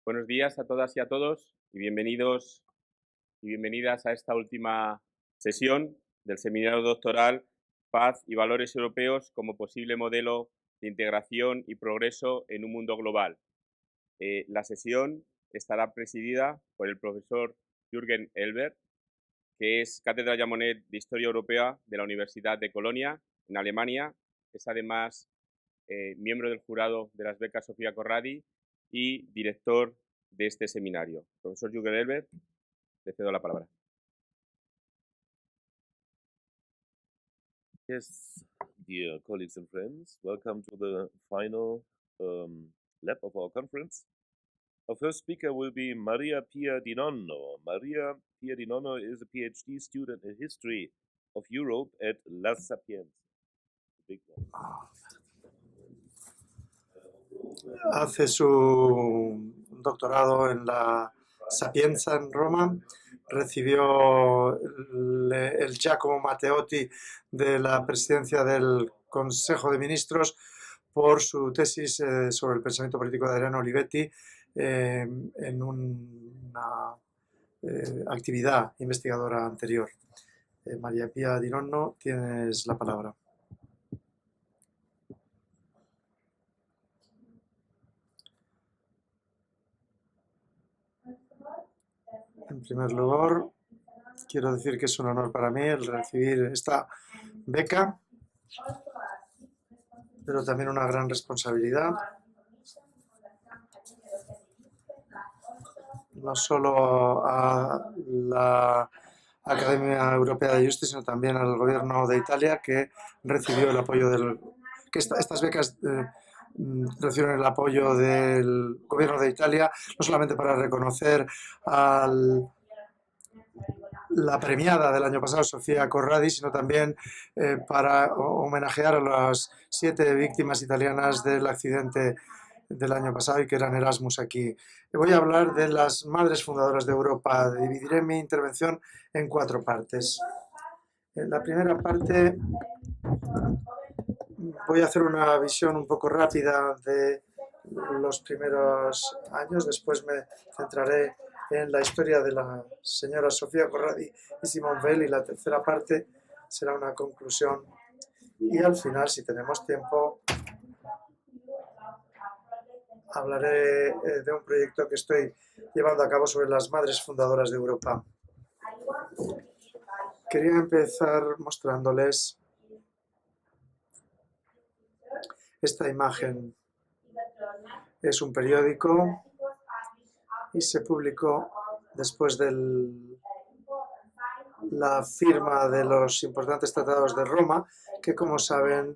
Buenos días a todas y a todos y bienvenidos y bienvenidas a esta última sesión del Seminario Doctoral Paz y Valores Europeos como posible modelo de integración y progreso en un mundo global. La sesión estará presidida por el profesor Jürgen Elber, que es Cátedra Jamonet de Historia Europea de la Universidad de Colonia, en Alemania. Es además miembro del jurado de las becas Sofía Corradi y director de este seminario. Profesor Jürgen Elber, le cedo la palabra. Yes, dear colleagues and friends, welcome to the final lab of our conference. Our first speaker will be Maria Pia Di Nonno. Maria Pia Di Nonno is a PhD student in history of Europe at La Sapienza. Hace su doctorado en la Sapienza en Roma, recibió el Giacomo Matteotti de la presidencia del Consejo de Ministros por su tesis sobre el pensamiento político de Adriano Olivetti en una actividad investigadora anterior. Maria Pia Di Nonno, tienes la palabra. En primer lugar, quiero decir que es un honor para mí el recibir esta beca, pero también una gran responsabilidad, no solo a la Academia Europea de Justicia, sino también al Gobierno de Italia, que recibió el apoyo estas becas recibieron el apoyo del Gobierno de Italia, no solamente para reconocer a la premiada del año pasado, Sofía Corradi, sino también para homenajear a las 7 víctimas italianas del accidente del año pasado y que eran Erasmus aquí. Voy a hablar de las madres fundadoras de Europa. Dividiré mi intervención en 4 partes. En la primera parte voy a hacer una visión un poco rápida de los primeros años, después me centraré en la historia de la señora Sofía Corradi y Simone Veil, y la tercera parte será una conclusión, y al final, si tenemos tiempo, hablaré de un proyecto que estoy llevando a cabo sobre las madres fundadoras de Europa. Quería empezar mostrándoles esta imagen. Es un periódico y se publicó después de la firma de los importantes tratados de Roma, que, como saben,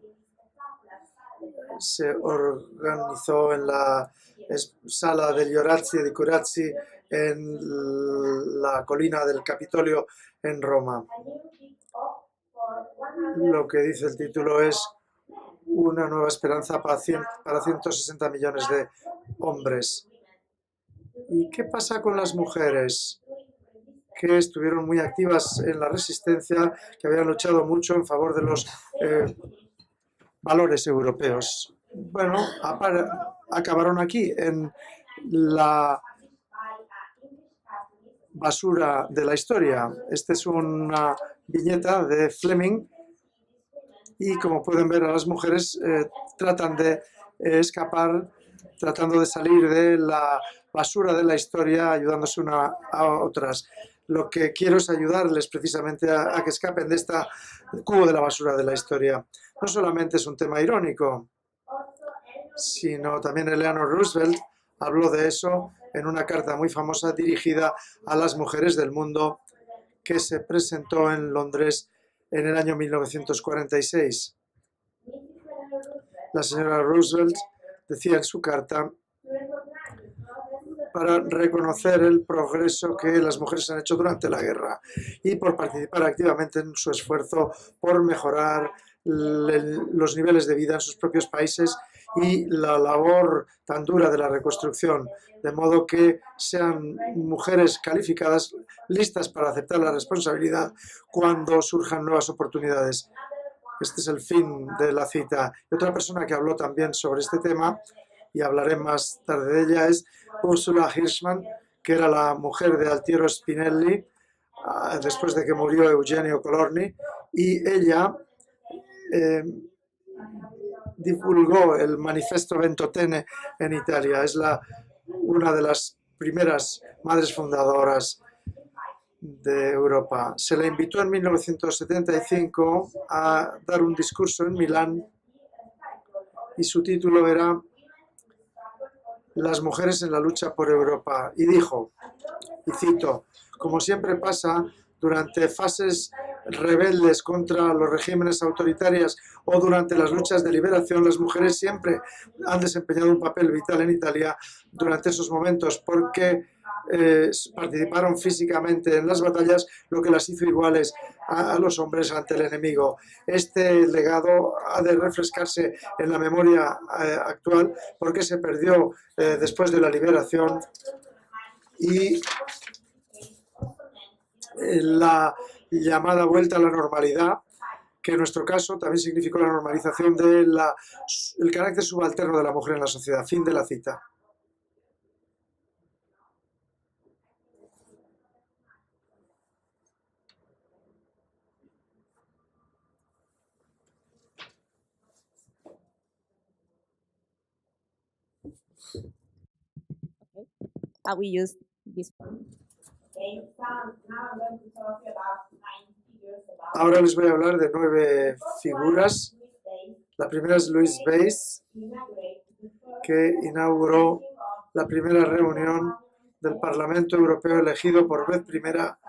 se organizó en la sala degli Orazzi di Curazzi en la colina del Capitolio en Roma. Lo que dice el título es una nueva esperanza para 160 millones de hombres. ¿Y qué pasa con las mujeres que estuvieron muy activas en la resistencia, que habían luchado mucho en favor de los valores europeos? Bueno, acabaron aquí, en la basura de la historia. Esta es una viñeta de Fleming y, como pueden ver, a las mujeres tratan de escapar, tratando de salir de la basura de la historia, ayudándose una a otras. Lo que quiero es ayudarles precisamente a que escapen de este cubo de la basura de la historia. No solamente es un tema irónico, sino también Eleanor Roosevelt habló de eso en una carta muy famosa dirigida a las mujeres del mundo que se presentó en Londres en el año 1946. La señora Roosevelt decía en su carta: para reconocer el progreso que las mujeres han hecho durante la guerra y por participar activamente en su esfuerzo por mejorar los niveles de vida en sus propios países y la labor tan dura de la reconstrucción, de modo que sean mujeres calificadas, listas para aceptar la responsabilidad cuando surjan nuevas oportunidades. Este es el fin de la cita. Y otra persona que habló también sobre este tema y hablaré más tarde de ella, es Ursula Hirschman, que era la mujer de Altiero Spinelli, después de que murió Eugenio Colorni, y ella divulgó el Manifesto Ventotene en Italia. Es una de las primeras madres fundadoras de Europa. Se le invitó en 1975 a dar un discurso en Milán y su título era Las mujeres en la lucha por Europa. Y dijo, y cito, como siempre pasa durante fases rebeldes contra los regímenes autoritarios o durante las luchas de liberación, las mujeres siempre han desempeñado un papel vital en Italia durante esos momentos porque participaron físicamente en las batallas, lo que las hizo iguales a los hombres ante el enemigo. Este legado ha de refrescarse en la memoria actual porque se perdió después de la liberación y la llamada vuelta a la normalidad, que en nuestro caso también significó la normalización del carácter subalterno de la mujer en la sociedad. Fin de la cita. We use this. Ahora les voy a hablar de 9 figuras. La primera es Louise Weiss, que inauguró la primera reunión del Parlamento Europeo elegido por vez primera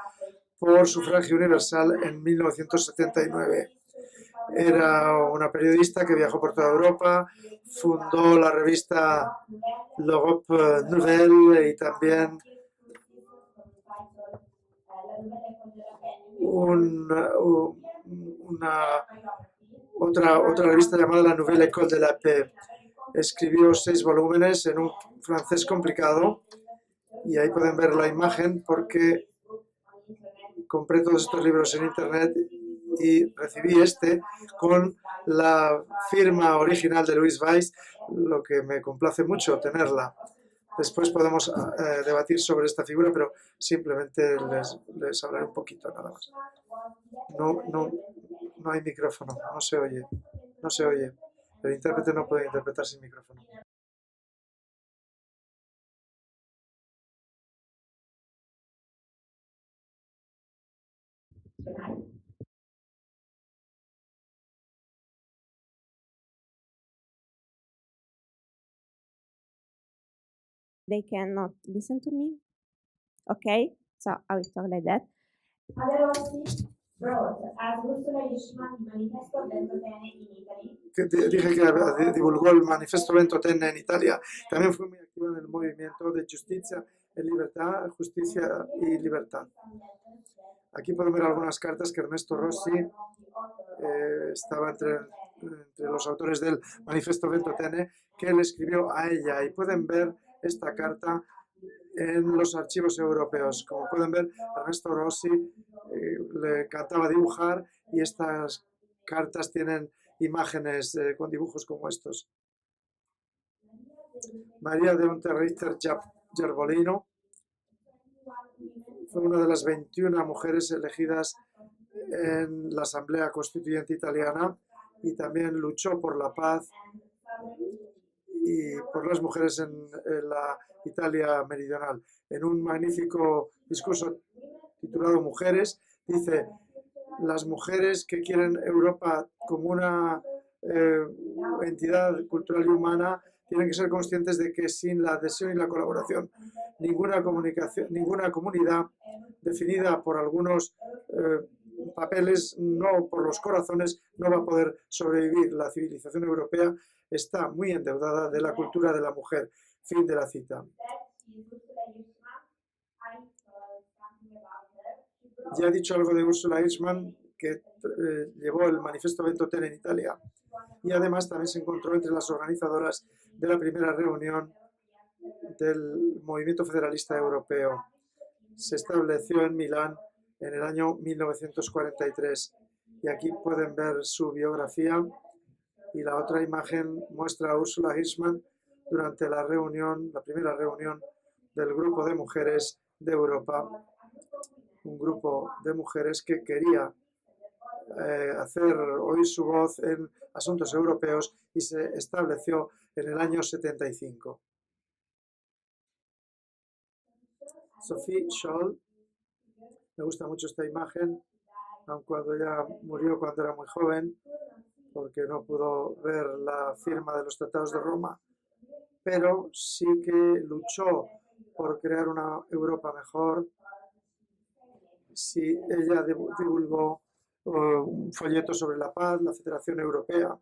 por sufragio universal en 1979. Era una periodista que viajó por toda Europa, fundó la revista L'Europe Nouvelle y también otra revista llamada La Nouvelle École de la Paix. Escribió 6 volúmenes en un francés complicado y ahí pueden ver la imagen porque compré todos estos libros en internet y recibí este con la firma original de Louise Weiss, lo que me complace mucho tenerla. Después podemos debatir sobre esta figura, pero simplemente les hablaré un poquito nada más. No hay micrófono, no se oye. El intérprete no puede interpretar sin micrófono. They cannot listen to me. Okay, so I will talk like that. Dije que divulgó el Manifesto Ventotene en Italia. También fue muy activa en el movimiento de Justicia y Libertad. Aquí pueden ver algunas cartas que Ernesto Rossi estaba entre los autores del Manifesto Ventotene, que le escribió a ella. Y pueden ver esta carta en los archivos europeos. Como pueden ver, Ernesto Rossi le encantaba dibujar y estas cartas tienen imágenes con dibujos como estos. María de Unterrichter Gerbolino fue una de las 21 mujeres elegidas en la Asamblea Constituyente Italiana y también luchó por la paz y por las mujeres en la Italia meridional. En un magnífico discurso titulado Mujeres, dice: las mujeres que quieren Europa como una entidad cultural y humana tienen que ser conscientes de que sin la adhesión y la colaboración, ninguna comunidad definida por algunos papeles, no por los corazones, no va a poder sobrevivir. La civilización europea está muy endeudada de la cultura de la mujer. Fin de la cita. Ya he dicho algo de Ursula Hirschman, que llevó el Manifesto Ventotene en Italia y además también se encontró entre las organizadoras de la primera reunión del Movimiento Federalista Europeo. Se estableció en Milán en el año 1943 y aquí pueden ver su biografía y la otra imagen muestra a Ursula Hirschman durante la primera reunión del Grupo de Mujeres de Europa, un grupo de mujeres que quería hacer oír su voz en asuntos europeos y se estableció en el año 75. Sophie Scholl, me gusta mucho esta imagen, aun cuando ella murió cuando era muy joven, porque no pudo ver la firma de los Tratados de Roma, pero sí que luchó por crear una Europa mejor. Sí, ella divulgó un folleto sobre la paz, la Federación Europea,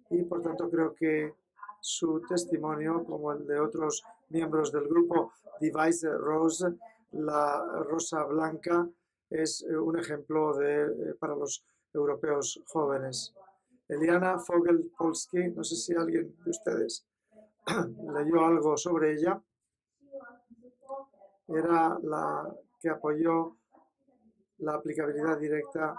y por tanto creo que su testimonio, como el de otros miembros del grupo Die Weiße Rose, la rosa blanca, es un ejemplo para los europeos jóvenes. Eliana Fogel-Polsky, no sé si alguien de ustedes leyó algo sobre ella, era la que apoyó la aplicabilidad directa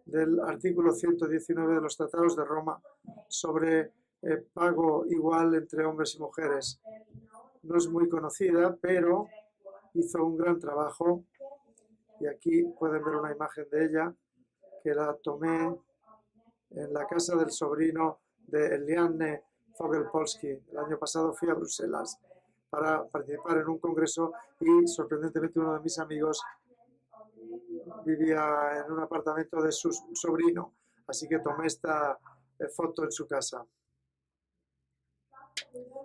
del artículo 119 de los Tratados de Roma sobre pago igual entre hombres y mujeres. No es muy conocida, pero hizo un gran trabajo y aquí pueden ver una imagen de ella que la tomé en la casa del sobrino de Eliane Fogel-Polsky. El año pasado fui a Bruselas para participar en un congreso y sorprendentemente uno de mis amigos vivía en un apartamento de su sobrino, así que tomé esta foto en su casa.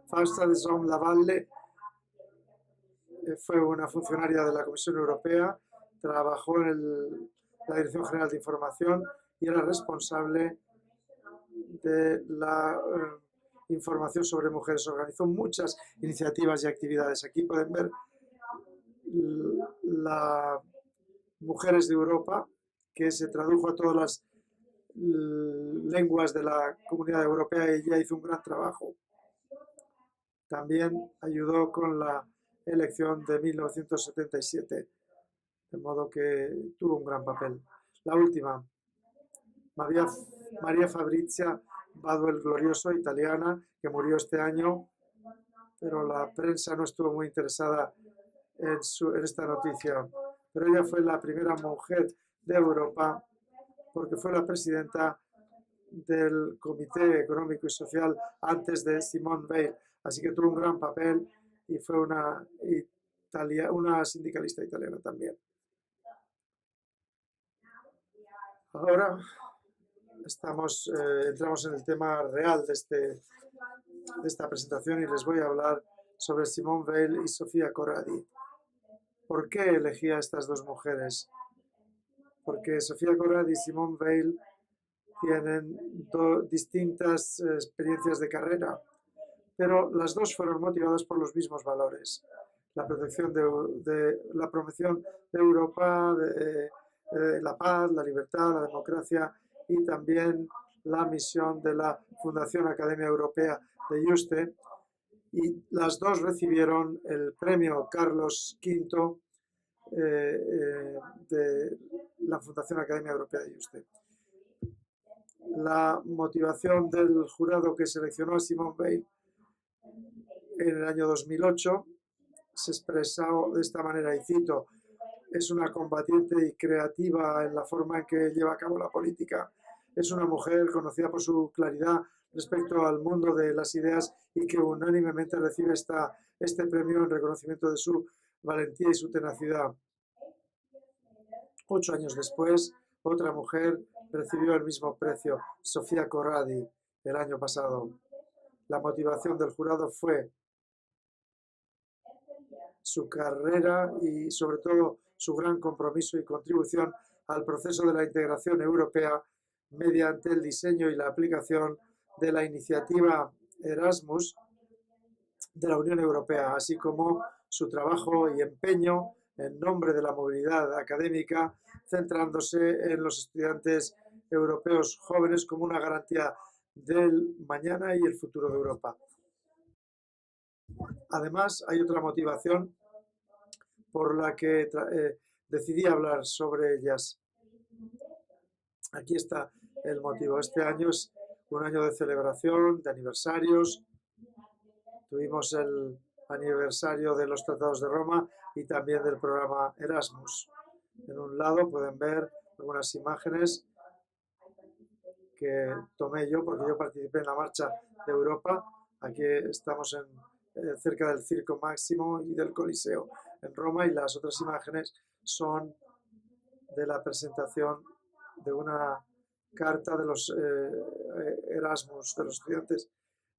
Fausta de Zom-Lavalle fue una funcionaria de la Comisión Europea, trabajó en la Dirección General de Información y era responsable de la información sobre mujeres. Organizó muchas iniciativas y actividades. Aquí pueden ver la Mujeres de Europa, que se tradujo a todas las lenguas de la Comunidad Europea y ella hizo un gran trabajo. También ayudó con la elección de 1977, de modo que tuvo un gran papel. La última, María Fabrizia Bado el Glorioso, italiana, que murió este año, pero la prensa no estuvo muy interesada en esta noticia. Pero ella fue la primera mujer de Europa porque fue la presidenta del Comité Económico y Social antes de Simone Veil, así que tuvo un gran papel y fue una sindicalista italiana también. Ahora entramos en el tema real de esta presentación y les voy a hablar sobre Simone Veil y Sofia Corradi. ¿Por qué elegí a estas dos mujeres? Porque Sofia Corradi y Simone Veil tienen distintas experiencias de carrera, pero las dos fueron motivadas por los mismos valores. La promoción de Europa, la paz, la libertad, la democracia y también la misión de la Fundación Academia Europea de Yuste. Y las dos recibieron el premio Carlos V de la Fundación Academia Europea de Yuste. La motivación del jurado que seleccionó a Simone Veil en el año 2008 se expresó de esta manera, y cito: es una combatiente y creativa en la forma en que lleva a cabo la política. Es una mujer conocida por su claridad respecto al mundo de las ideas y que unánimemente recibe este premio en reconocimiento de su valentía y su tenacidad. 8 años después, otra mujer recibió el mismo premio, Sofia Corradi, el año pasado. La motivación del jurado fue su carrera y sobre todo su gran compromiso y contribución al proceso de la integración europea mediante el diseño y la aplicación de la iniciativa Erasmus de la Unión Europea, así como su trabajo y empeño en nombre de la movilidad académica, centrándose en los estudiantes europeos jóvenes como una garantía del mañana y el futuro de Europa. Además, hay otra motivación por la que decidí hablar sobre ellas. Aquí está el motivo. Este año es un año de celebración, de aniversarios. Tuvimos el aniversario de los Tratados de Roma y también del programa Erasmus. En un lado pueden ver algunas imágenes que tomé yo, porque yo participé en la Marcha de Europa. Aquí estamos cerca del Circo Máximo y del Coliseo en Roma, y las otras imágenes son de la presentación de una carta de los Erasmus, de los estudiantes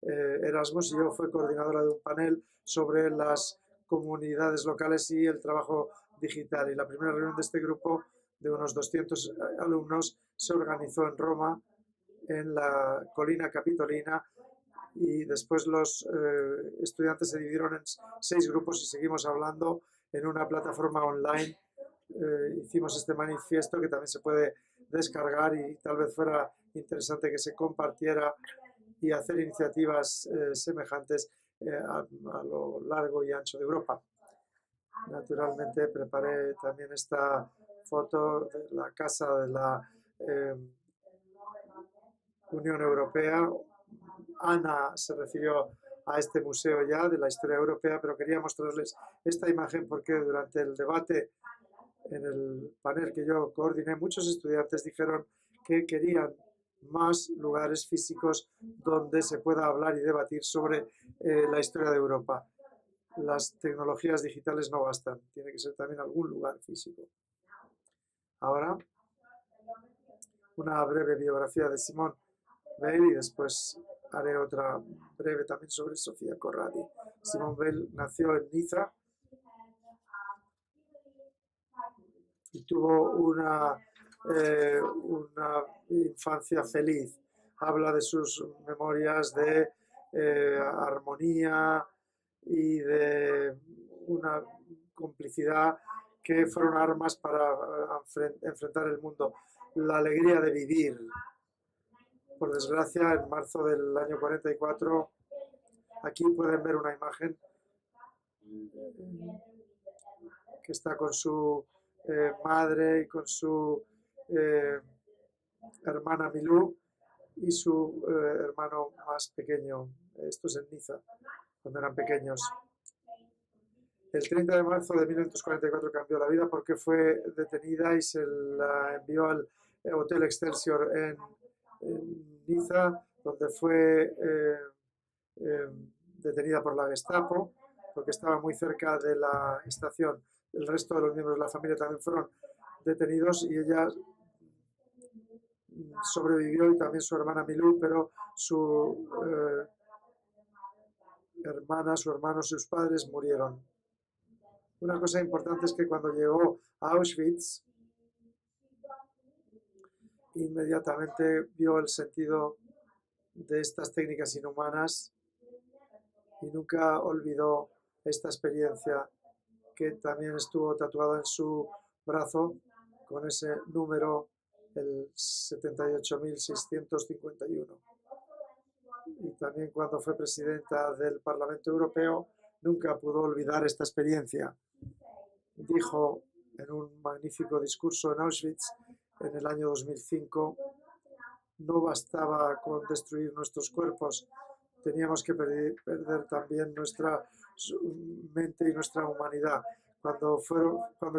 Erasmus, y yo fui coordinadora de un panel sobre las comunidades locales y el trabajo digital. Y la primera reunión de este grupo de unos 200 alumnos se organizó en Roma, en la colina capitolina, y después los estudiantes se dividieron en 6 grupos y seguimos hablando en una plataforma online. Hicimos este manifiesto que también se puede descargar, y tal vez fuera interesante que se compartiera y hacer iniciativas semejantes a lo largo y ancho de Europa. Naturalmente preparé también esta foto de la casa de la Unión Europea. Ana se refirió a este museo ya de la historia europea, pero quería mostrarles esta imagen porque durante el debate en el panel que yo coordiné, muchos estudiantes dijeron que querían más lugares físicos donde se pueda hablar y debatir sobre la historia de Europa. Las tecnologías digitales no bastan, tiene que ser también algún lugar físico. Ahora, una breve biografía de Simone Veil, y después haré otra breve también sobre Sofía Corradi. Simone Veil nació en Niza y tuvo una infancia feliz. Habla de sus memorias de armonía y de una complicidad que fueron armas para enfrentar el mundo. La alegría de vivir. Por desgracia, en marzo del año 44, aquí pueden ver una imagen que está con su madre y con su hermana Milú y su hermano más pequeño. Esto es en Niza, cuando eran pequeños. El 30 de marzo de 1944 cambió la vida porque fue detenida y se la envió al Hotel Excelsior en Niza, donde fue detenida por la Gestapo, porque estaba muy cerca de la estación. El resto de los miembros de la familia también fueron detenidos y ella sobrevivió, y también su hermana Milú, pero su hermana, su hermano, sus padres murieron. Una cosa importante es que cuando llegó a Auschwitz, inmediatamente vio el sentido de estas técnicas inhumanas y nunca olvidó esta experiencia, que también estuvo tatuada en su brazo con ese número, el 78.651. Y también cuando fue presidenta del Parlamento Europeo nunca pudo olvidar esta experiencia. Dijo en un magnífico discurso en Auschwitz en el año 2005: no bastaba con destruir nuestros cuerpos, teníamos que perder también nuestra mente y nuestra humanidad. Cuando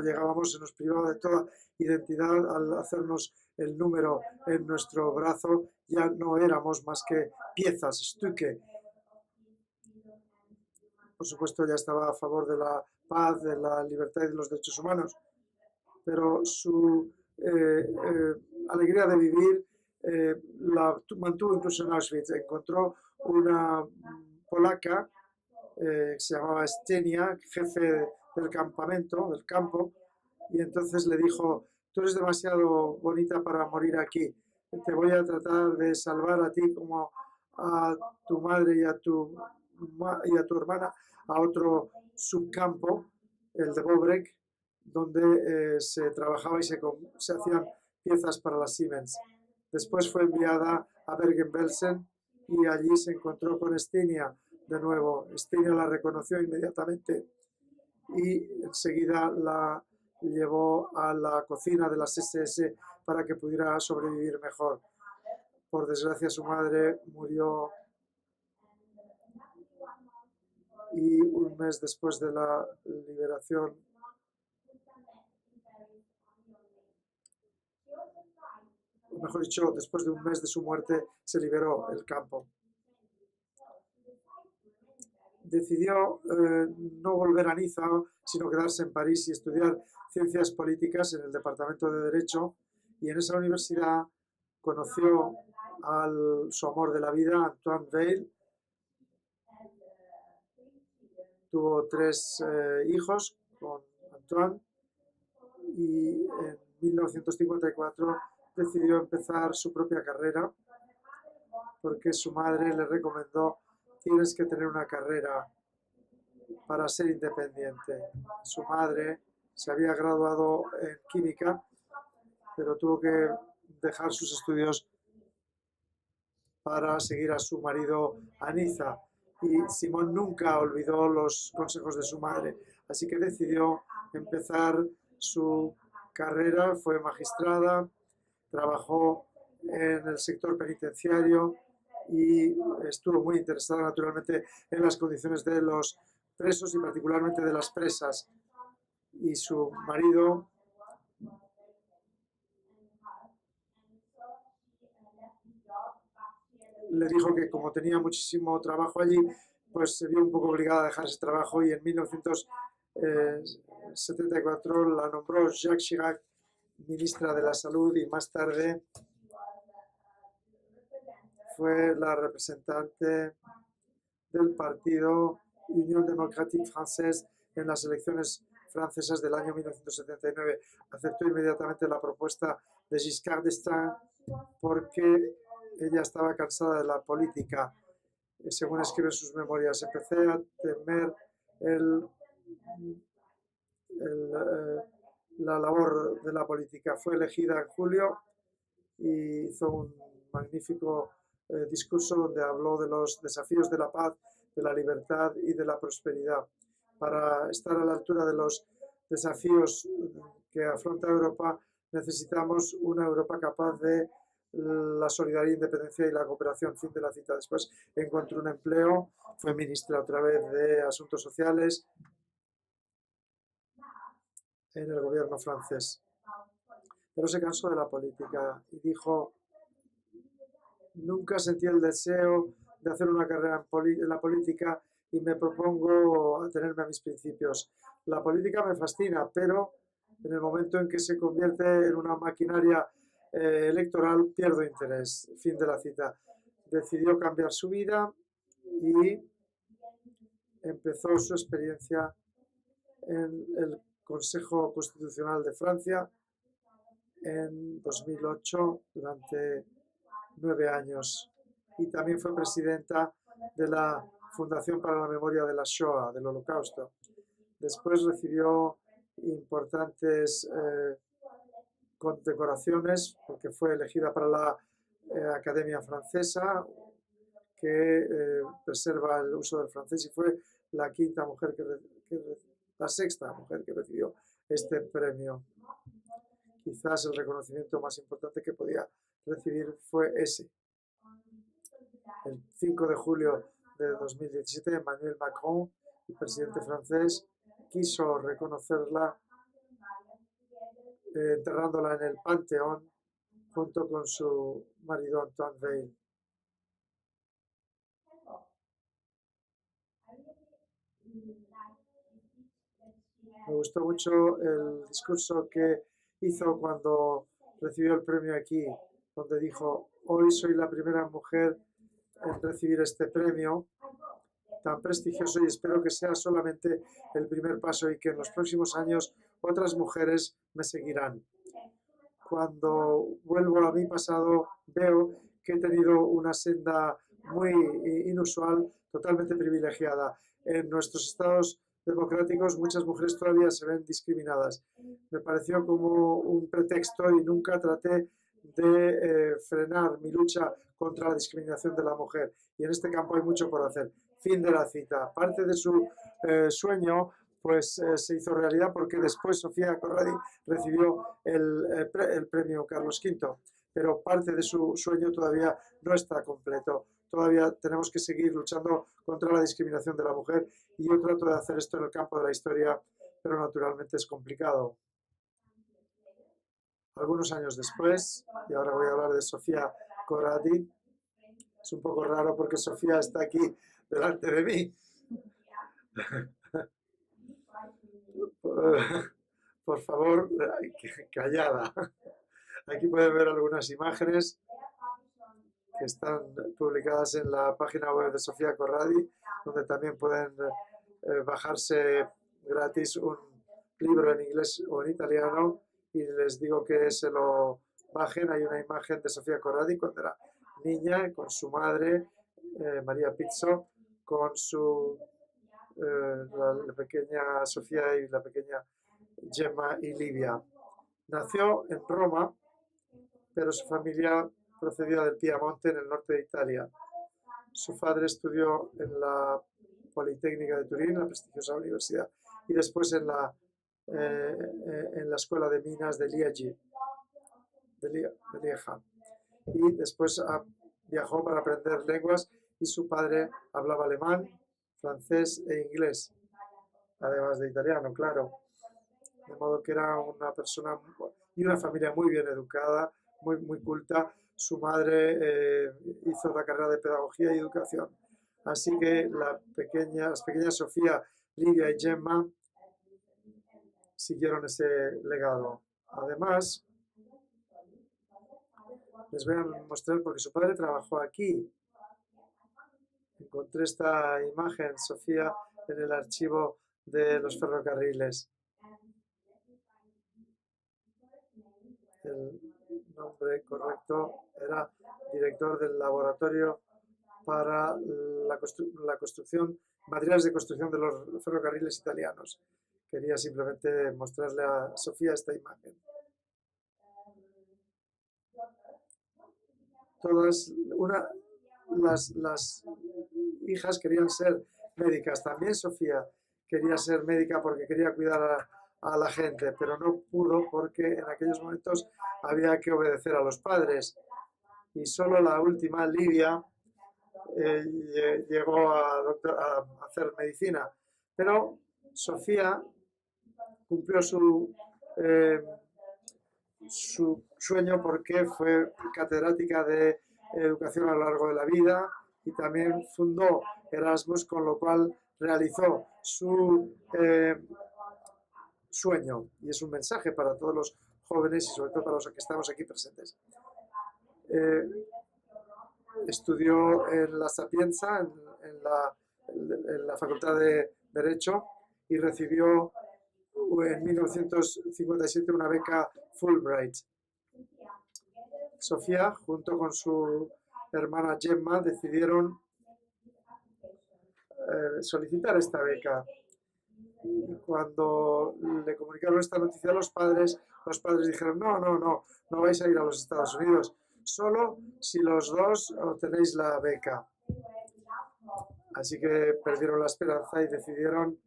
llegábamos se nos privaba de toda identidad al hacernos el número en nuestro brazo, ya no éramos más que piezas, Stücke. Por supuesto, ya estaba a favor de la paz, de la libertad y de los derechos humanos, pero su alegría de vivir la mantuvo incluso en Auschwitz. Encontró una polaca que se llamaba Stenia, jefe del campamento, del campo, y entonces le dijo: tú eres demasiado bonita para morir aquí, te voy a tratar de salvar a ti como a tu madre y a tu hermana a otro subcampo, el de Bobrek, donde se trabajaba y se hacían piezas para la Siemens. Después fue enviada a Bergen-Belsen y allí se encontró con Stenia de nuevo. Stenia la reconoció inmediatamente y enseguida la llevó a la cocina de las SS para que pudiera sobrevivir mejor. Por desgracia, su madre murió y un mes después de la liberación, o mejor dicho, después de un mes de su muerte, se liberó el campo. Decidió no volver a Niza, sino quedarse en París y estudiar ciencias políticas en el departamento de Derecho, y en esa universidad conoció a su amor de la vida, Antoine Weil. Tuvo 3 hijos con Antoine y en 1954 decidió empezar su propia carrera porque su madre le recomendó: tienes que tener una carrera para ser independiente. Su madre se había graduado en química, pero tuvo que dejar sus estudios para seguir a su marido a Niza. Y Simone nunca olvidó los consejos de su madre, así que decidió empezar su carrera. Fue magistrada, trabajó en el sector penitenciario y estuvo muy interesada naturalmente en las condiciones de los presos y particularmente de las presas. Y su marido le dijo que como tenía muchísimo trabajo allí, pues se vio un poco obligada a dejar ese trabajo, y en 1974 la nombró Jacques Chirac ministra de la Salud, y más tarde fue la representante del partido Union Démocratique Française en las elecciones francesas del año 1979. Aceptó inmediatamente la propuesta de Giscard d'Estaing porque ella estaba cansada de la política. Según escribe en sus memorias: empecé a temer la labor de la política. Fue elegida en julio y hizo un magnífico discurso donde habló de los desafíos de la paz, de la libertad y de la prosperidad. Para estar a la altura de los desafíos que afronta Europa, necesitamos una Europa capaz de la solidaridad, independencia y la cooperación. Fin de la cita. Después encontró un empleo, fue ministra otra vez de Asuntos Sociales en el gobierno francés. Pero se cansó de la política y dijo: nunca sentí el deseo de hacer una carrera en la política y me propongo atenerme a mis principios. La política me fascina, pero en el momento en que se convierte en una maquinaria electoral pierdo interés. Fin de la cita. Decidió cambiar su vida y empezó su experiencia en el Consejo Constitucional de Francia en 2008 durante 9 años, y también fue presidenta de la Fundación para la Memoria de la Shoah, del Holocausto. Después recibió importantes condecoraciones porque fue elegida para la Academia Francesa, que preserva el uso del francés, y fue la sexta mujer que recibió este premio. Quizás el reconocimiento más importante que podía recibir fue ese. El 5 de julio de 2017, Emmanuel Macron, el presidente francés, quiso reconocerla enterrándola en el Panteón junto con su marido Antoine Weil. Me gustó mucho el discurso que hizo cuando recibió el premio aquí, donde dijo: hoy soy la primera mujer en recibir este premio tan prestigioso y espero que sea solamente el primer paso y que en los próximos años otras mujeres me seguirán. Cuando vuelvo a mi pasado, veo que he tenido una senda muy inusual, totalmente privilegiada. En nuestros estados democráticos muchas mujeres todavía se ven discriminadas. Me pareció como un pretexto y nunca traté de frenar mi lucha contra la discriminación de la mujer. Y en este campo hay mucho por hacer. Fin de la cita. Parte de su sueño pues se hizo realidad porque después Sofía Corradi recibió el premio Carlos V. pero parte de su sueño todavía no está completo. Todavía tenemos que seguir luchando contra la discriminación de la mujer y yo trato de hacer esto en el campo de la historia, pero naturalmente es complicado. Algunos años después, y ahora voy a hablar de Sofia Corradi, es un poco raro porque Sofía está aquí delante de mí. Por favor, callada. Aquí pueden ver algunas imágenes que están publicadas en la página web de Sofia Corradi, donde también pueden bajarse gratis un libro en inglés o en italiano, y les digo que se lo bajen. Hay una imagen de Sofia Corradi cuando era niña con su madre, María Pizzo, con su la pequeña Sofía y la pequeña Gemma y Livia. Nació en Roma, pero su familia procedía del Piamonte, en el norte de Italia. Su padre estudió en la Politécnica de Turín, la prestigiosa universidad, y después en la Escuela de Minas de Liegi, de Lieja. Y después viajó para aprender lenguas y su padre hablaba alemán, francés e inglés, además de italiano, claro. De modo que era una persona y una familia muy bien educada, muy culta. Su madre hizo la carrera de pedagogía y educación. Así que las pequeñas Sofía, Livia y Gemma siguieron ese legado. Además, les voy a mostrar porque su padre trabajó aquí. Encontré esta imagen, Sofía, en el archivo de los ferrocarriles. El nombre correcto era director del laboratorio para la construcción, materiales de construcción de los ferrocarriles italianos. Quería simplemente mostrarle a Sofía esta imagen. Todas las hijas querían ser médicas. También Sofía quería ser médica porque quería cuidar a la gente, pero no pudo porque en aquellos momentos había que obedecer a los padres. Y solo la última, Livia, llegó a hacer medicina. Pero Sofía cumplió su sueño porque fue catedrática de educación a lo largo de la vida y también fundó Erasmus, con lo cual realizó su sueño, y es un mensaje para todos los jóvenes y sobre todo para los que estamos aquí presentes. Estudió en la Sapienza, en la Facultad de Derecho, y recibió en 1957 una beca Fulbright. Sofía, junto con su hermana Gemma, decidieron solicitar esta beca. Y cuando le comunicaron esta noticia a los padres dijeron: no vais a ir a los Estados Unidos, solo si los dos obtenéis la beca. Así que perdieron la esperanza y decidieron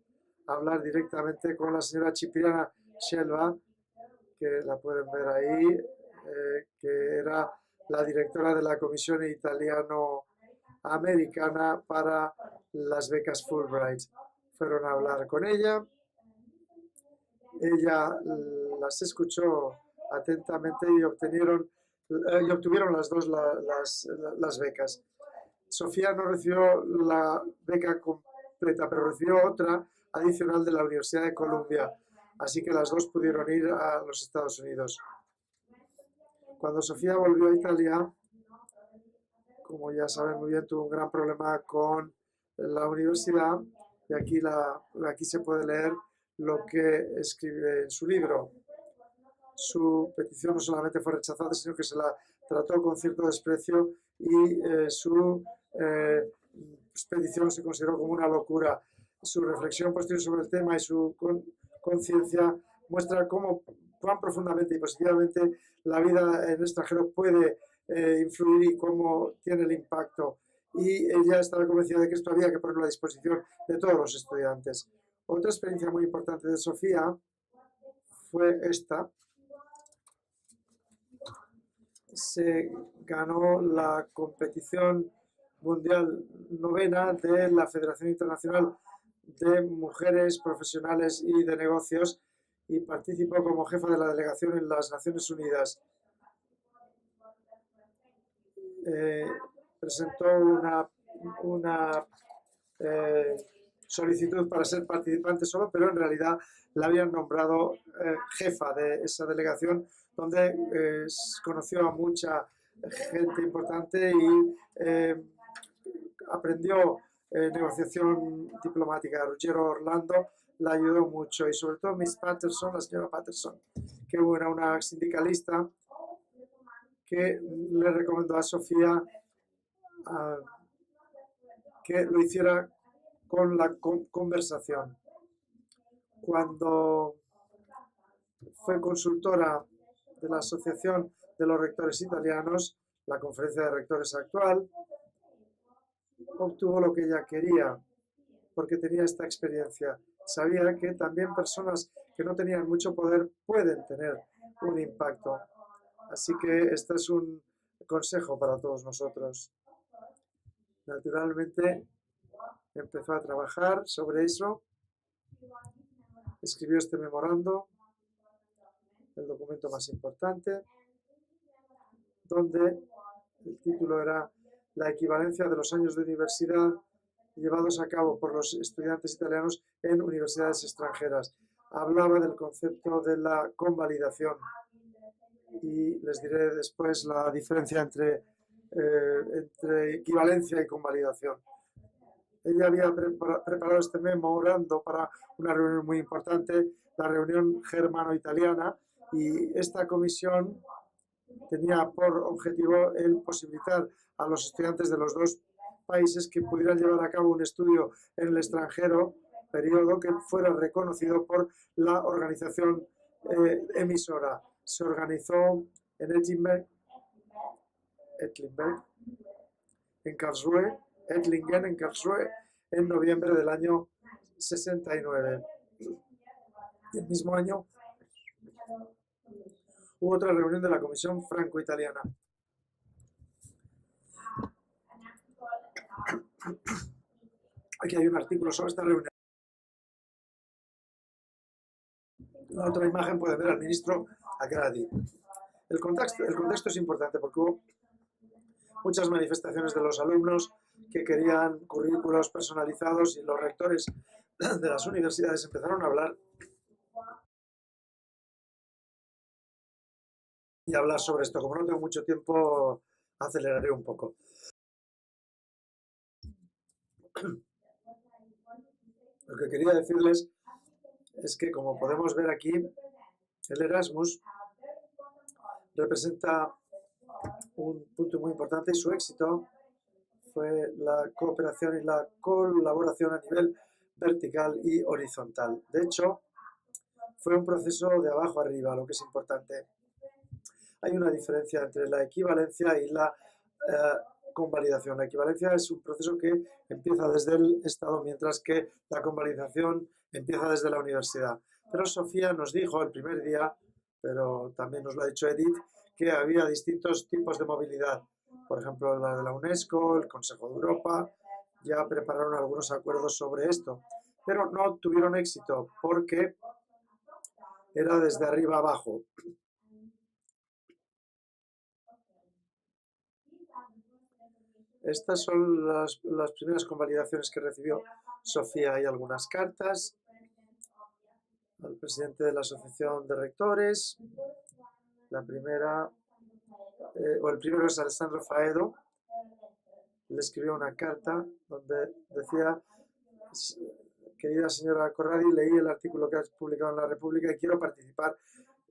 hablar directamente con la señora Cipriana Scelba, que la pueden ver ahí, que era la directora de la Comisión Italiano-Americana para las becas Fulbright. Fueron a hablar con ella. Ella las escuchó atentamente y obtuvieron las dos las becas. Sofía no recibió la beca completa, pero recibió otra adicional de la Universidad de Columbia, así que las dos pudieron ir a los Estados Unidos. Cuando Sofía volvió a Italia, como ya saben muy bien, tuvo un gran problema con la universidad, y aquí se puede leer lo que escribe en su libro. Su petición no solamente fue rechazada, sino que se la trató con cierto desprecio y su petición se consideró como una locura. Su reflexión posterior sobre el tema y su conciencia muestra cuán profundamente y positivamente la vida en el extranjero puede influir y cómo tiene el impacto. Y ella estaba convencida de que esto había que ponerlo a disposición de todos los estudiantes. Otra experiencia muy importante de Sofía fue esta. se ganó la competición mundial 9ª de la Federación Internacional de Mujeres Profesionales y de Negocios y participó como jefa de la delegación en las Naciones Unidas. Presentó una solicitud para ser participante solo, pero en realidad la habían nombrado jefa de esa delegación, donde conoció a mucha gente importante y aprendió negociación diplomática. Ruggero Orlando la ayudó mucho y sobre todo Miss Patterson, la señora Patterson, que era una sindicalista que le recomendó a Sofía que lo hiciera con la conversación. Cuando fue consultora de la Asociación de los Rectores Italianos, la conferencia de rectores actual, obtuvo lo que ella quería, porque tenía esta experiencia. Sabía que también personas que no tenían mucho poder pueden tener un impacto. Así que este es un consejo para todos nosotros. Naturalmente, empezó a trabajar sobre eso, escribió este memorando, el documento más importante, donde el título era La equivalencia de los años de universidad llevados a cabo por los estudiantes italianos en universidades extranjeras. Hablaba del concepto de la convalidación y les diré después la diferencia entre equivalencia y convalidación. Ella había preparado este memorando para una reunión muy importante, la reunión germano-italiana, y esta comisión tenía por objetivo el posibilitar a los estudiantes de los dos países que pudieran llevar a cabo un estudio en el extranjero, periodo que fuera reconocido por la organización emisora. Se organizó en Ettlingen, en Karlsruhe, Ettlingen, en Karlsruhe, en noviembre del año 69. Y el mismo año hubo otra reunión de la Comisión Franco-Italiana. Aquí hay un artículo sobre esta reunión. En la otra imagen puede ver al ministro Agradi. El contexto es importante porque hubo muchas manifestaciones de los alumnos que querían currículos personalizados y los rectores de las universidades empezaron a hablar sobre esto. Como no tengo mucho tiempo, aceleraré un poco. Lo que quería decirles es que, como podemos ver aquí, el Erasmus representa un punto muy importante y su éxito fue la cooperación y la colaboración a nivel vertical y horizontal. De hecho, fue un proceso de abajo arriba, lo que es importante. Hay una diferencia entre la equivalencia y la convalidación. La equivalencia es un proceso que empieza desde el Estado, mientras que la convalidación empieza desde la universidad. Pero Sofía nos dijo el primer día, pero también nos lo ha dicho Edith, que había distintos tipos de movilidad. Por ejemplo, la de la UNESCO, el Consejo de Europa, ya prepararon algunos acuerdos sobre esto, pero no tuvieron éxito porque era desde arriba abajo. Estas son las primeras convalidaciones que recibió Sofía. Hay algunas cartas al presidente de la Asociación de Rectores. La primera, el primero es Alessandro Faedo. Le escribió una carta donde decía: querida señora Corradi, leí el artículo que has publicado en La República y quiero participar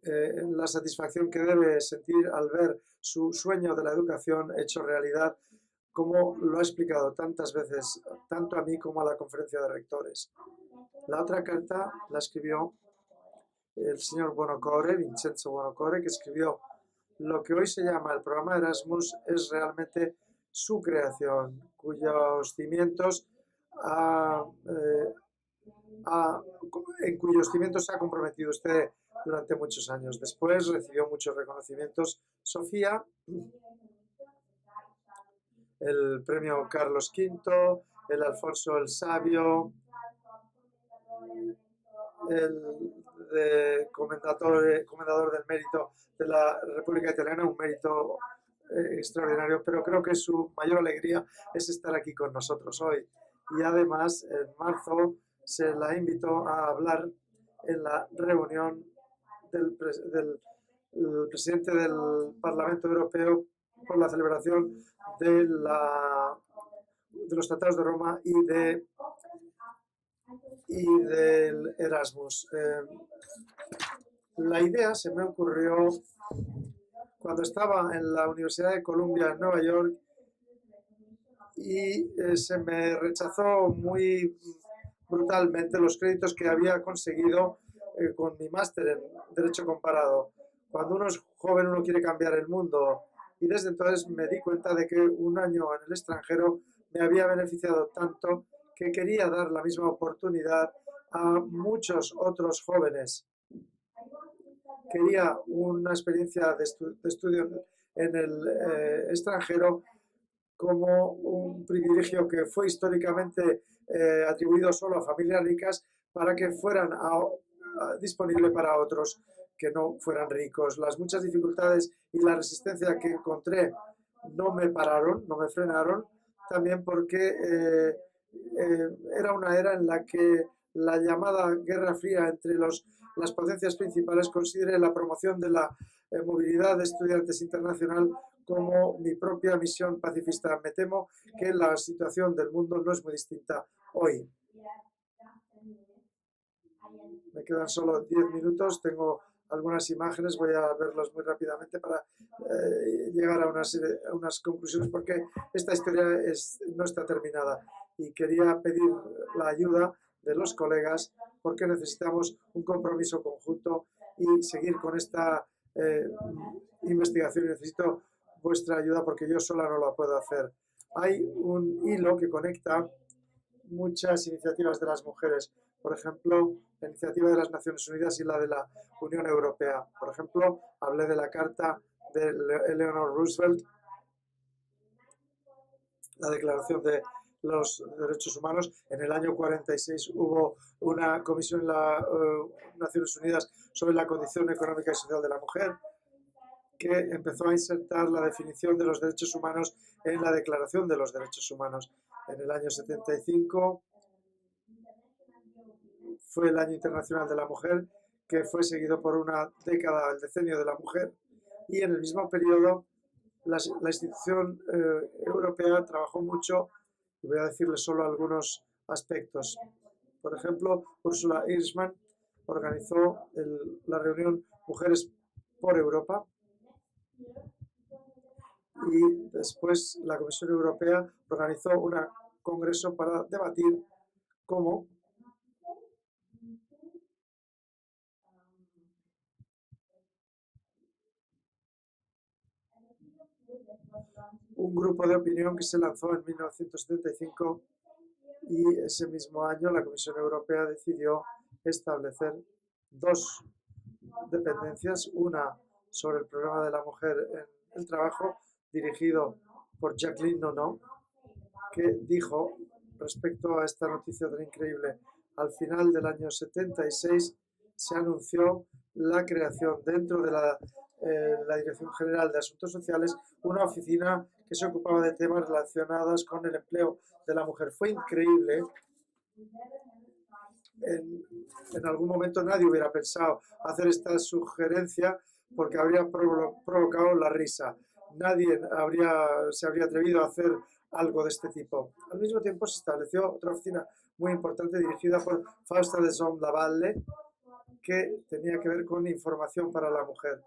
en la satisfacción que debe sentir al ver su sueño de la educación hecho realidad, como lo ha explicado tantas veces, tanto a mí como a la conferencia de rectores. La otra carta la escribió el señor Buonocore, Vincenzo Buonocore, que escribió: lo que hoy se llama el programa Erasmus es realmente su creación, cuyos cimientos en cuyos cimientos se ha comprometido usted durante muchos años. Después recibió muchos reconocimientos Sofía, el premio Carlos V, el Alfonso el Sabio, el comendador del mérito de la República Italiana, un mérito extraordinario, pero creo que su mayor alegría es estar aquí con nosotros hoy. Y además, en marzo se la invitó a hablar en la reunión del presidente del Parlamento Europeo por la celebración de los Tratados de Roma y del Erasmus. La idea se me ocurrió cuando estaba en la Universidad de Columbia en Nueva York y se me rechazó muy brutalmente los créditos que había conseguido con mi máster en Derecho Comparado. Cuando uno es joven, uno quiere cambiar el mundo, y desde entonces me di cuenta de que un año en el extranjero me había beneficiado tanto que quería dar la misma oportunidad a muchos otros jóvenes. Quería una experiencia de estudio en el extranjero como un privilegio que fue históricamente atribuido solo a familias ricas para que fueran disponible para otros que no fueran ricos. Las muchas dificultades y la resistencia que encontré no me pararon, no me frenaron, también porque era una era en la que la llamada Guerra Fría entre las potencias principales consideré la promoción de la movilidad de estudiantes internacional como mi propia misión pacifista. Me temo que la situación del mundo no es muy distinta hoy. Me quedan solo 10 minutos, tengo algunas imágenes, voy a verlas muy rápidamente para llegar a unas conclusiones, porque esta historia no está terminada y quería pedir la ayuda de los colegas porque necesitamos un compromiso conjunto y seguir con esta investigación. Necesito vuestra ayuda porque yo sola no la puedo hacer. Hay un hilo que conecta muchas iniciativas de las mujeres. Por ejemplo, la iniciativa de las Naciones Unidas y la de la Unión Europea. Por ejemplo, hablé de la carta de Eleanor Roosevelt, la Declaración de los Derechos Humanos. En el año 46 hubo una comisión en las Naciones Unidas sobre la condición económica y social de la mujer, que empezó a insertar la definición de los derechos humanos en la Declaración de los Derechos Humanos. En el año 75 fue el Año Internacional de la Mujer, que fue seguido por una década, el Decenio de la Mujer, y en el mismo periodo la institución europea trabajó mucho, y voy a decirles solo algunos aspectos. Por ejemplo, Ursula Eichmann organizó la reunión Mujeres por Europa, y después la Comisión Europea organizó un congreso para debatir cómo un grupo de opinión que se lanzó en 1975, y ese mismo año la Comisión Europea decidió establecer dos dependencias, una sobre el problema de la mujer en el trabajo, dirigido por Jacqueline Nono, que dijo respecto a esta noticia tan increíble: al final del año 76 se anunció la creación dentro de la Dirección General de Asuntos Sociales una oficina que se ocupaba de temas relacionados con el empleo de la mujer. Fue increíble. En algún momento nadie hubiera pensado hacer esta sugerencia porque habría provocado la risa. Nadie se habría atrevido a hacer algo de este tipo. Al mismo tiempo se estableció otra oficina muy importante dirigida por Fausta de Zom-Lavalle, que tenía que ver con información para la mujer.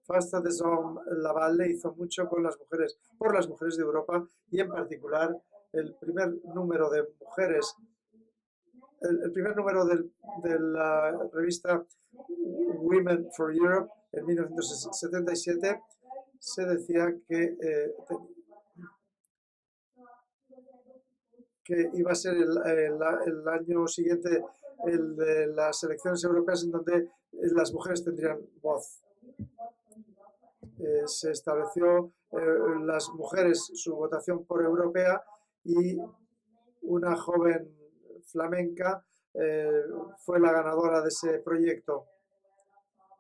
Fausta de Zom-Lavalle hizo mucho con las mujeres, por las mujeres de Europa, y en particular el primer número de mujeres, el primer número de la revista Women for Europe en 1977 se decía que iba a ser el año siguiente el de las elecciones europeas en donde las mujeres tendrían voz. se estableció las mujeres su votación por europea y una joven flamenca fue la ganadora de ese proyecto.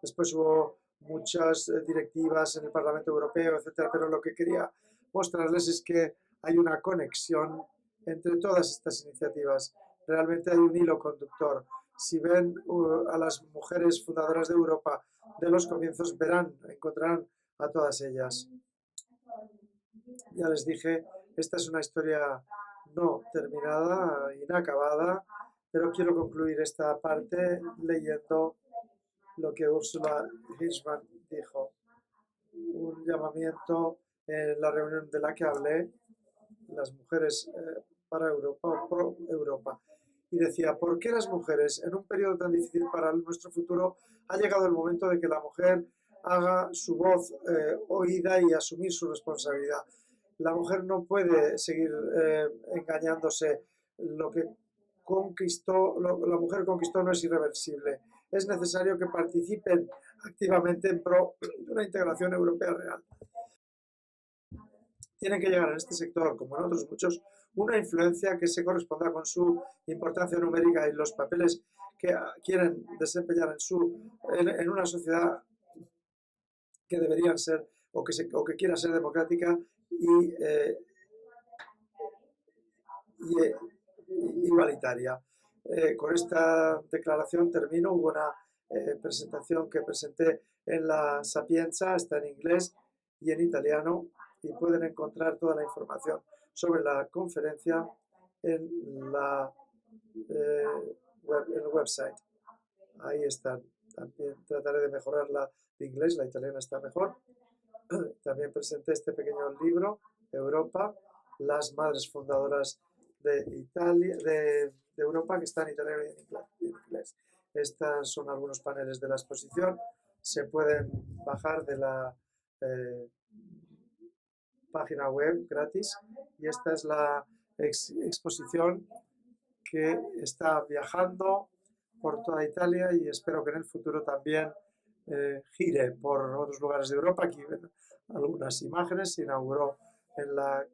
Después hubo muchas directivas en el Parlamento Europeo, etcétera, pero lo que quería mostrarles es que hay una conexión entre todas estas iniciativas. Realmente hay un hilo conductor. Si ven a las mujeres fundadoras de Europa de los comienzos, encontrarán a todas ellas. Ya les dije, esta es una historia no terminada, inacabada, pero quiero concluir esta parte leyendo lo que Ursula Hirschman dijo. Un llamamiento en la reunión de la que hablé, las mujeres para Europa o pro Europa. Y decía, ¿por qué las mujeres en un periodo tan difícil para nuestro futuro ha llegado el momento de que la mujer haga su voz oída y asumir su responsabilidad? La mujer no puede seguir engañándose. Lo que la mujer conquistó no es irreversible. Es necesario que participen activamente en pro de una integración europea real. Tienen que llegar en este sector, como en otros muchos, una influencia que se corresponda con su importancia numérica y los papeles que quieren desempeñar en una sociedad que deberían ser o que quiera ser democrática y igualitaria. Con esta declaración termino. Hubo una presentación que presenté en la Sapienza, está en inglés y en italiano, y pueden encontrar toda la información sobre la conferencia en el website. Ahí están. También trataré de mejorarla de inglés, la italiana está mejor. También presenté este pequeño libro, Europa, las madres fundadoras de Italia, de Europa, que está en italiano y en inglés. Estos son algunos paneles de la exposición. Se pueden bajar de la página web gratis. Y esta es la exposición que está viajando por toda Italia y espero que en el futuro también gire por otros lugares de Europa. Aquí ven algunas imágenes. Se inauguró en la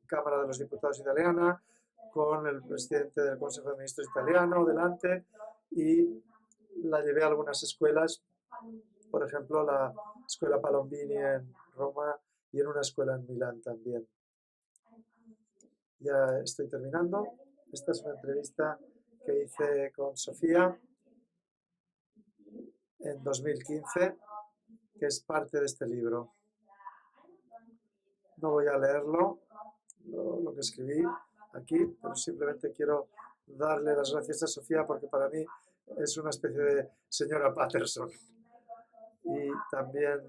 Cámara de los Diputados italiana con el presidente del Consejo de Ministros italiano delante, y la llevé a algunas escuelas, por ejemplo la escuela Palombini en Roma y en una escuela en Milán también. Ya estoy terminando. Esta es una entrevista que hice con Sofía en 2015, que es parte de este libro. No voy a leerlo, lo que escribí aquí, pero simplemente quiero darle las gracias a Sofía porque para mí es una especie de señora Patterson. Y también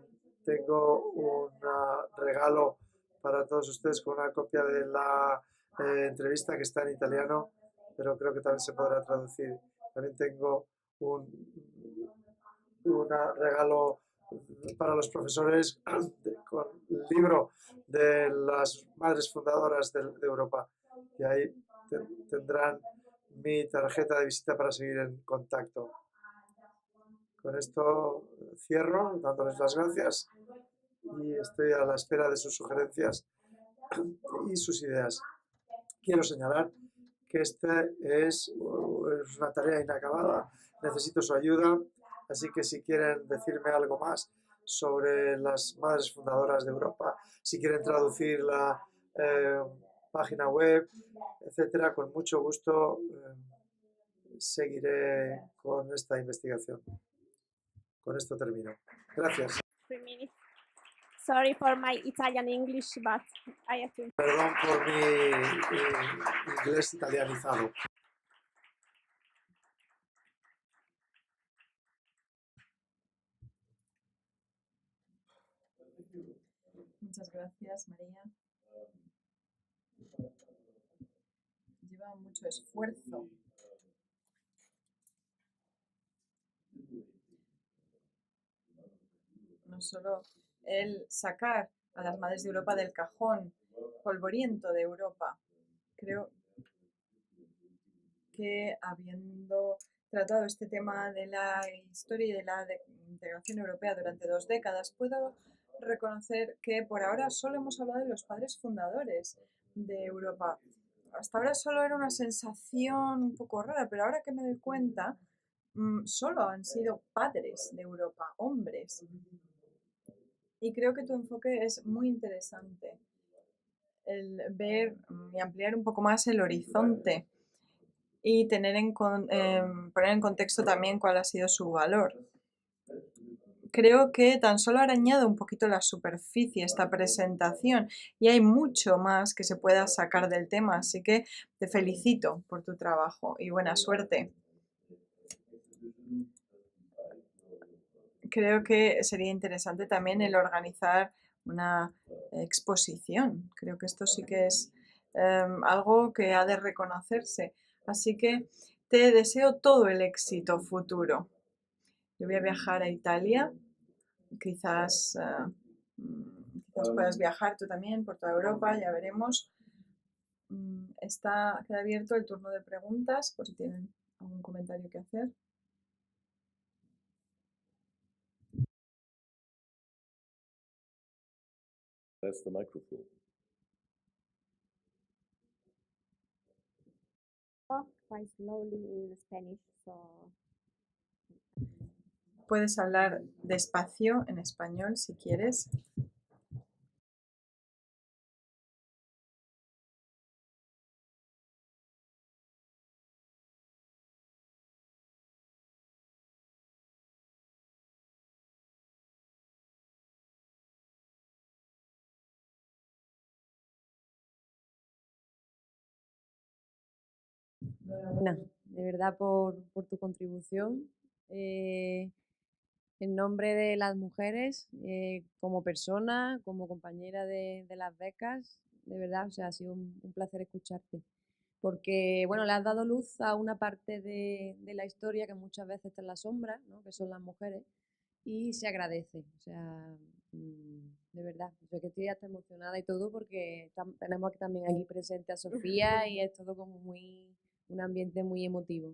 tengo un regalo para todos ustedes con una copia de la entrevista que está en italiano, pero creo que también se podrá traducir. También tengo un regalo para los profesores con el libro de las madres fundadoras de Europa. Y ahí tendrán mi tarjeta de visita para seguir en contacto. Con esto cierro dándoles las gracias y estoy a la espera de sus sugerencias y sus ideas. Quiero señalar que esta es una tarea inacabada. Necesito su ayuda, así que si quieren decirme algo más sobre las madres fundadoras de Europa, si quieren traducir la página web, etcétera, con mucho gusto seguiré con esta investigación. Con esto termino. Gracias. 3 minutes. Sorry for my Italian English, but I have to. Perdón por mi inglés italianizado. Muchas gracias, María. Lleva mucho esfuerzo. No solo el sacar a las madres de Europa del cajón polvoriento de Europa. Creo que habiendo tratado este tema de la historia y de la integración europea durante 2 décadas, puedo reconocer que por ahora solo hemos hablado de los padres fundadores de Europa. Hasta ahora solo era una sensación un poco rara, pero ahora que me doy cuenta, solo han sido padres de Europa, hombres. Y creo que tu enfoque es muy interesante, el ver y ampliar un poco más el horizonte y poner en contexto también cuál ha sido su valor. Creo que tan solo ha arañado un poquito la superficie esta presentación y hay mucho más que se pueda sacar del tema, así que te felicito por tu trabajo y buena suerte. Creo que sería interesante también el organizar una exposición. Creo que esto sí que es algo que ha de reconocerse. Así que te deseo todo el éxito futuro. Yo voy a viajar a Italia. Quizás puedas viajar tú también por toda Europa, ya veremos. Queda abierto el turno de preguntas por si tienen algún comentario que hacer. That's the microphone. Talk quite slowly in Spanish, so Puedes hablar despacio en español si quieres. De verdad por tu contribución. En nombre de las mujeres, como persona, como compañera de las becas, de verdad, o sea, ha sido un placer escucharte. Porque, bueno, le has dado luz a una parte de la historia que muchas veces está en la sombra, ¿no? Que son las mujeres, y se agradece, o sea, de verdad. Yo que estoy hasta emocionada y todo porque tenemos también aquí presente a Sofía y es todo como un ambiente muy emotivo.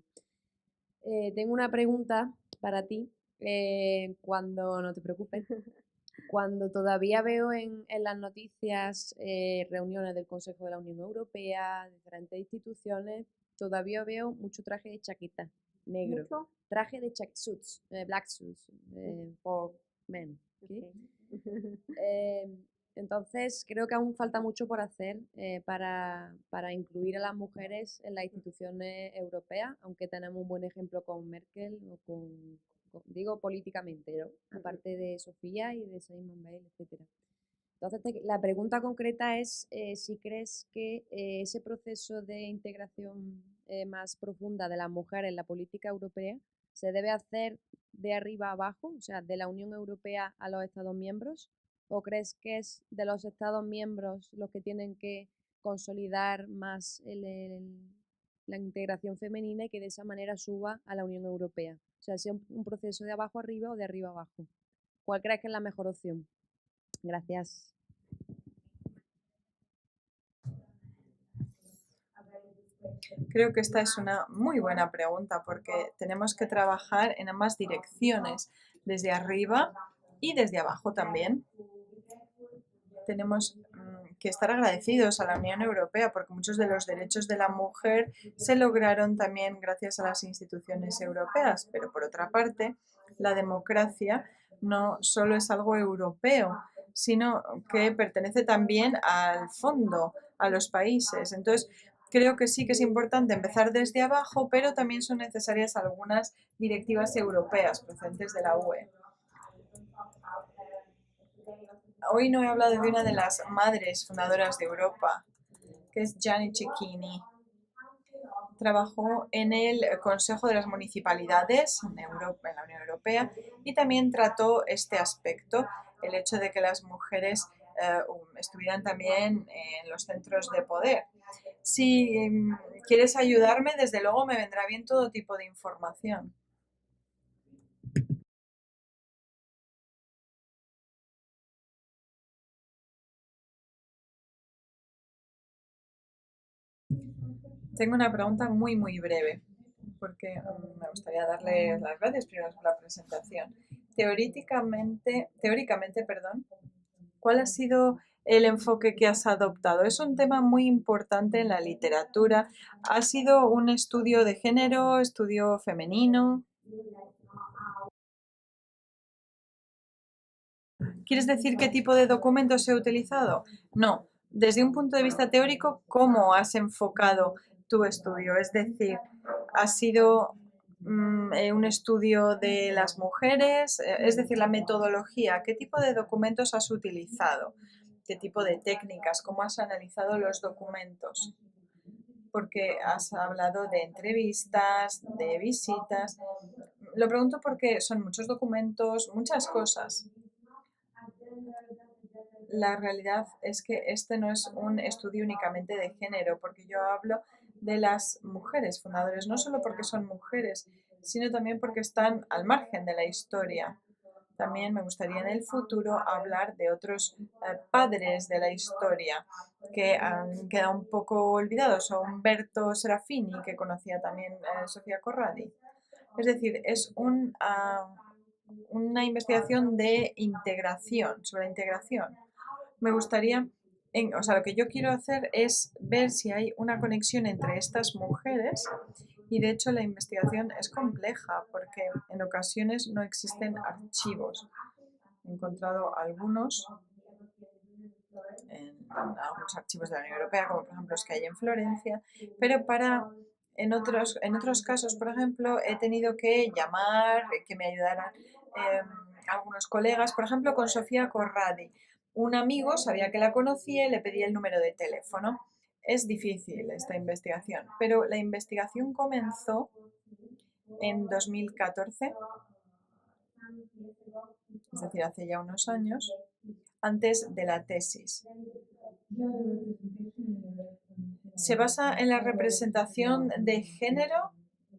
Tengo una pregunta para ti, no te preocupes, cuando todavía veo en las noticias reuniones del Consejo de la Unión Europea, diferentes instituciones, todavía veo mucho traje de chaqueta negro. mucho. Traje de suits, black suits, for men. ¿Sí? Entonces, creo que aún falta mucho por hacer para incluir a las mujeres en las instituciones europeas, aunque tenemos un buen ejemplo con Merkel o digo políticamente, ¿no? Aparte de Sofía y de Simone Veil, etc. Entonces, la pregunta concreta es si crees que ese proceso de integración más profunda de las mujeres en la política europea se debe hacer de arriba a abajo, o sea, de la Unión Europea a los Estados miembros, o crees que es de los Estados miembros los que tienen que consolidar más la integración femenina y que de esa manera suba a la Unión Europea? O sea, si es un proceso de abajo arriba o de arriba abajo. ¿Cuál crees que es la mejor opción? Gracias. Creo que esta es una muy buena pregunta porque tenemos que trabajar en ambas direcciones, desde arriba y desde abajo también. Tenemos que estar agradecidos a la Unión Europea porque muchos de los derechos de la mujer se lograron también gracias a las instituciones europeas, pero por otra parte, la democracia no solo es algo europeo, sino que pertenece también al fondo, a los países. Entonces, creo que sí que es importante empezar desde abajo, pero también son necesarias algunas directivas europeas procedentes de la UE. Hoy no he hablado de una de las madres fundadoras de Europa, que es Gianni Cecchini. Trabajó en el Consejo de las Municipalidades en la Unión Europea y también trató este aspecto, el hecho de que las mujeres estuvieran también en los centros de poder. Si quieres ayudarme, desde luego me vendrá bien todo tipo de información. Tengo una pregunta muy, muy breve, porque me gustaría darle las gracias primero por la presentación. Teóricamente, ¿Cuál ha sido el enfoque que has adoptado? Es un tema muy importante en la literatura. ¿Ha sido un estudio de género, estudio femenino? ¿Quieres decir qué tipo de documentos he utilizado? No, desde un punto de vista teórico, ¿cómo has enfocado tu estudio? Es decir, ¿ha sido un estudio de las mujeres? Es decir, la metodología, ¿qué tipo de documentos has utilizado? ¿Qué tipo de técnicas? ¿Cómo has analizado los documentos? Porque has hablado de entrevistas, de visitas. Lo pregunto porque son muchos documentos, muchas cosas. La realidad es que este no es un estudio únicamente de género, porque yo hablo de las mujeres fundadoras, no solo porque son mujeres, sino también porque están al margen de la historia. También me gustaría en el futuro hablar de otros padres de la historia que han quedado un poco olvidados, o Umberto Serafini, que conocía también Sofía Corradi. Es decir, es una investigación de integración, sobre la integración. Me gustaría, o sea, lo que yo quiero hacer es ver si hay una conexión entre estas mujeres y de hecho la investigación es compleja porque en ocasiones no existen archivos. He encontrado algunos en algunos archivos de la Unión Europea, como por ejemplo los que hay en Florencia, pero en otros casos, por ejemplo, he tenido que llamar, que me ayudaran algunos colegas, por ejemplo, con Sofía Corradi. Un amigo sabía que la conocía y le pedí el número de teléfono. Es difícil esta investigación, pero la investigación comenzó en 2014, es decir, hace ya unos años, antes de la tesis. Se basa en la representación de género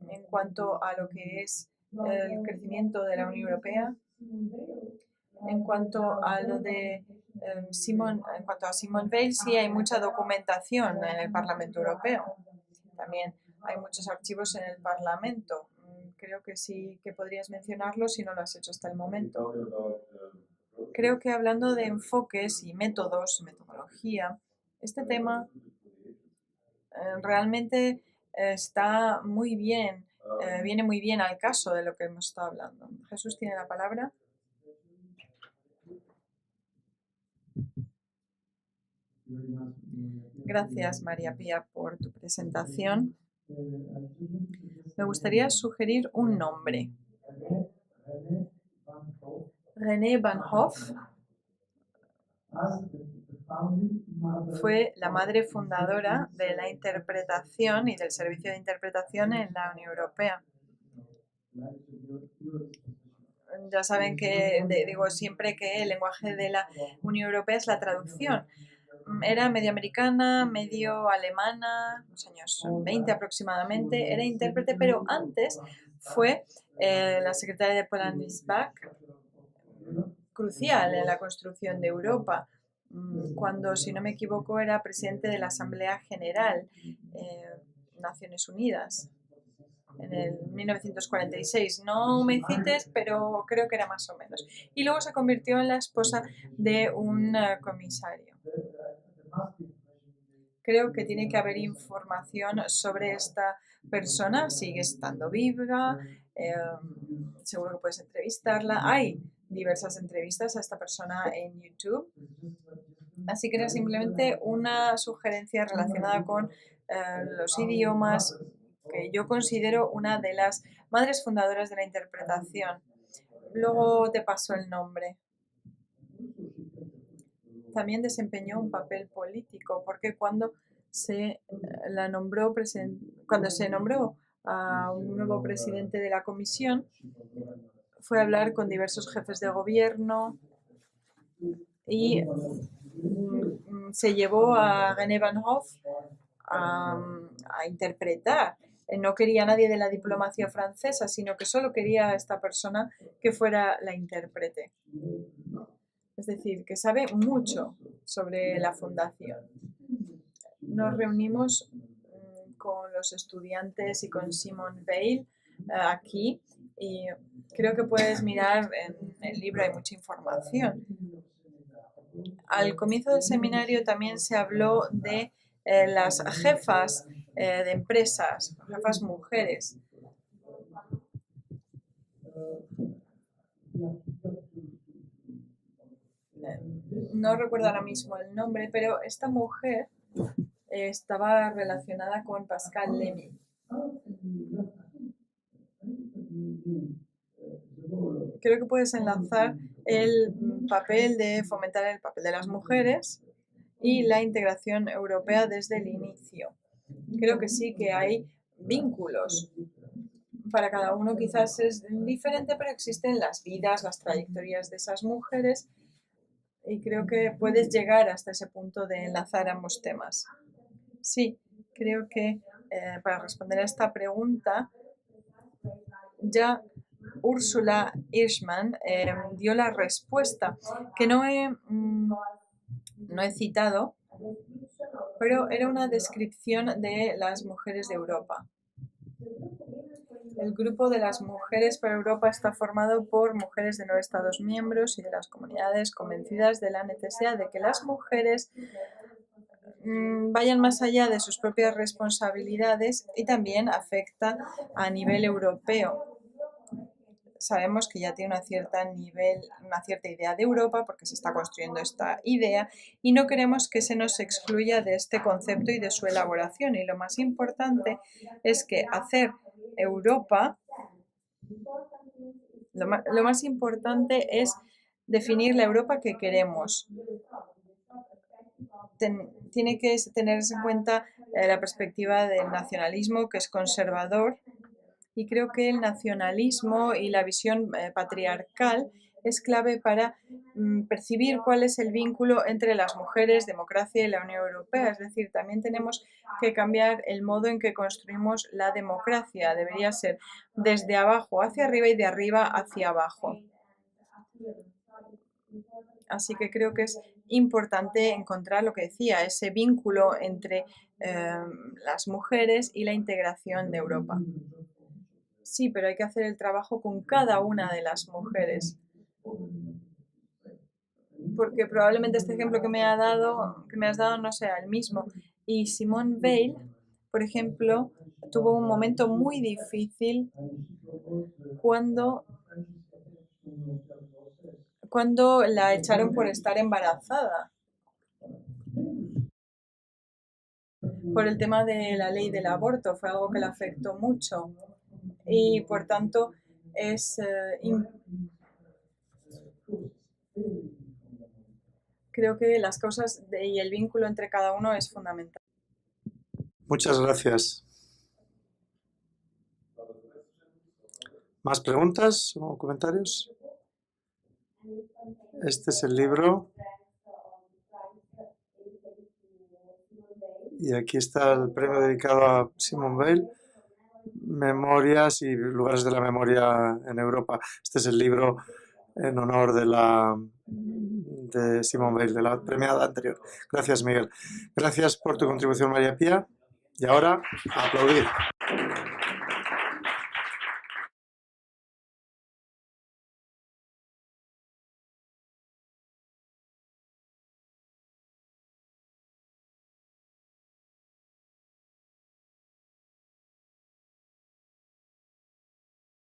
en cuanto a lo que es el crecimiento de la Unión Europea, en cuanto a lo de en cuanto a Simone Veil, sí hay mucha documentación en el Parlamento Europeo. También hay muchos archivos en el Parlamento. Creo que sí que podrías mencionarlo si no lo has hecho hasta el momento. Creo que hablando de enfoques y métodos, metodología, este tema realmente está muy bien, viene muy bien al caso de lo que hemos estado hablando. Jesús tiene la palabra. Gracias, María Pía, por tu presentación. Me gustaría sugerir un nombre. René Van Hoff fue la madre fundadora de la interpretación y del servicio de interpretación en la Unión Europea. Ya saben que digo siempre que el lenguaje de la Unión Europea es la traducción. Era medio americana, medio alemana, los años 20 aproximadamente, era intérprete, pero antes fue la secretaria de Poland-Lisbach, crucial en la construcción de Europa, cuando, si no me equivoco, era presidente de la Asamblea General, Naciones Unidas, en el 1946. No me cites, pero creo que era más o menos. Y luego se convirtió en la esposa de un comisario. Creo que tiene que haber información sobre esta persona, sigue estando viva, seguro que puedes entrevistarla. Hay diversas entrevistas a esta persona en YouTube. Así que era simplemente una sugerencia relacionada con los idiomas, que yo considero una de las madres fundadoras de la interpretación. Luego te paso el nombre. También desempeñó un papel político, porque cuando se nombró a un nuevo presidente de la comisión, fue a hablar con diversos jefes de gobierno y se llevó a René Van Hoff a interpretar. No quería a nadie de la diplomacia francesa, sino que solo quería a esta persona que fuera la intérprete. Es decir, que sabe mucho sobre la fundación. Nos reunimos con los estudiantes y con Simone Veil aquí y creo que puedes mirar en el libro, hay mucha información. al comienzo del seminario también se habló de las jefas de empresas, jefas mujeres. No recuerdo ahora mismo el nombre, pero esta mujer estaba relacionada con Pascal Lamy. Creo que puedes enlazar el papel de fomentar el papel de las mujeres y la integración europea desde el inicio. Creo que sí que hay vínculos. Para cada uno quizás es diferente, pero existen las vidas, las trayectorias de esas mujeres y creo que puedes llegar hasta ese punto de enlazar ambos temas. Sí, creo que para responder a esta pregunta ya Úrsula Hirschman dio la respuesta que no he citado, pero era una descripción de las mujeres de Europa. El grupo de las mujeres para Europa está formado por mujeres de 9 Estados miembros y de las comunidades convencidas de la necesidad de que las mujeres vayan más allá de sus propias responsabilidades y también afecta a nivel europeo. Sabemos que ya tiene una cierta idea de Europa porque se está construyendo esta idea y no queremos que se nos excluya de este concepto y de su elaboración. Y lo más importante es que hacer Europa, lo más importante es definir la Europa que queremos. Tiene que tenerse en cuenta la perspectiva del nacionalismo, que es conservador, y creo que el nacionalismo y la visión patriarcal es clave para percibir cuál es el vínculo entre las mujeres, democracia y la Unión Europea. Es decir, también tenemos que cambiar el modo en que construimos la democracia. Debería ser desde abajo hacia arriba y de arriba hacia abajo. Así que creo que es importante encontrar lo que decía, ese vínculo entre las mujeres y la integración de Europa. Sí, pero hay que hacer el trabajo con cada una de las mujeres. Porque probablemente este ejemplo que me has dado no sea el mismo. Y Simone Veil, por ejemplo, tuvo un momento muy difícil cuando la echaron por estar embarazada. Por el tema de la ley del aborto, fue algo que le afectó mucho. Y por tanto creo que las causas y el vínculo entre cada uno es fundamental. Muchas gracias. ¿Más preguntas o comentarios? Este es el libro. Y aquí está el premio dedicado a Simone Veil. Memorias y lugares de la memoria en Europa. Este es el libro en honor de Simone Veil, de la premiada anterior. Gracias, Miguel. Gracias por tu contribución, María Pía. Y ahora, a aplaudir.